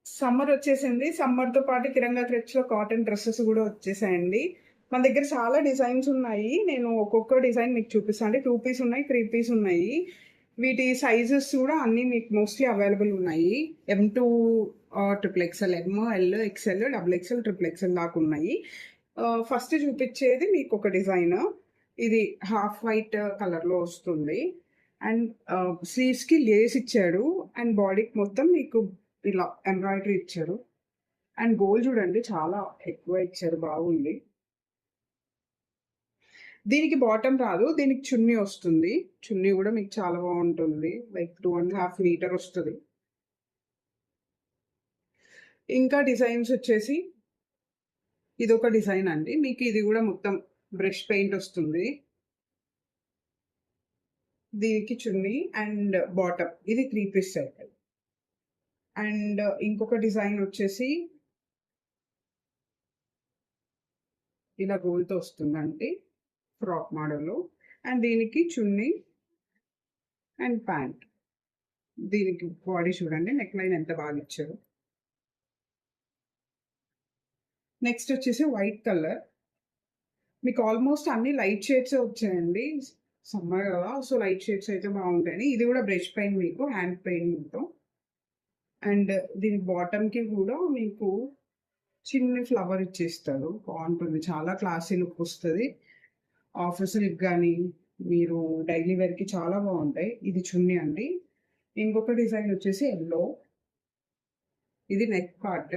Summer వచ్చేసింది. సమ్మర్‌తో పాటు తిరంగా థ్రెడ్స్‌లో cotton dresses గూడా వచ్చేసాయండి. మన దగ్గర చాలా డిజైన్స్ ఉన్నాయి. నేను ఒక్కొక్క డిజైన్ మీకు చూపిస్తాను. అంటే 2 పీస్ ఉన్నాయి, 3 పీస్ ఉన్నాయి. వీటి సైజెస్ కూడా అన్నీ మీకు మోస్ట్‌లీ అవైలబుల్ ఉన్నాయి. M2 triple XL, M, L, XL, double XL, triple XL దాకా ఉన్నాయి. ఫస్ట్ చూపిచ్చేది మీకొక డిజైన్. ఇది హాఫ్ వైట్ కలర్‌లో వస్తుంది. అండ్ స్లీవ్స్‌కి లేస్ ఇచ్చాడు. అండ్ బాడీకి మొత్తం మీకు ఇలా ఎంబ్రాయిడరీ ఇచ్చారు. అండ్ గోల్డ్ చూడండి చాలా ఎక్కువ ఇచ్చారు. బాగుంది. దీనికి బాటమ్ రాదు. దీనికి చున్నీ వస్తుంది. చున్నీ కూడా మీకు చాలా బాగుంటుంది. లైక్ 2.5 మీటర్ వస్తుంది. ఇంకా డిజైన్స్ వచ్చేసి ఇదొక డిజైన్ అండి. మీకు ఇది కూడా మొత్తం బ్రష్ పెయింట్ వస్తుంది. దీనికి చున్నీ అండ్ బాటమ్. ఇది 3 పీస్ సెట్. అండ్ ఇంకొక డిజైన్ వచ్చేసి ఇలా గోల్డ్‌తో వస్తుందండి. Frock model. అండ్ దీనికి చున్నీ అండ్ ప్యాంట్. దీనికి బాడీ చూడండి. నెక్ లైన్ ఎంత బాగా ఇచ్చారు. నెక్స్ట్ వచ్చేసి వైట్ కలర్. మీకు ఆల్మోస్ట్ అన్ని లైట్ షేడ్సే వచ్చాయండి. సమ్మర్ కదా! సో, లైట్ షేడ్స్ అయితే బాగుంటాయని. ఇది కూడా బ్రష్ పెయింట్ మీకు హ్యాండ్ పెయింట్‌తో. అండ్ దీని బాటమ్‌కి కూడా మీకు చిన్న ఫ్లవర్ ఇచ్చేస్తాడు. బాగుంటుంది. చాలా క్లాసీ లుక్ వస్తది. ఆఫీసులకి గానీ, మీరు డైలీ వేర్‌కి చాలా బాగుంటాయి. ఇది చున్నీ అండి. ఇంకొక డిజైన్ వచ్చేసి యెల్లో. ఇది నెక్ పార్ట్.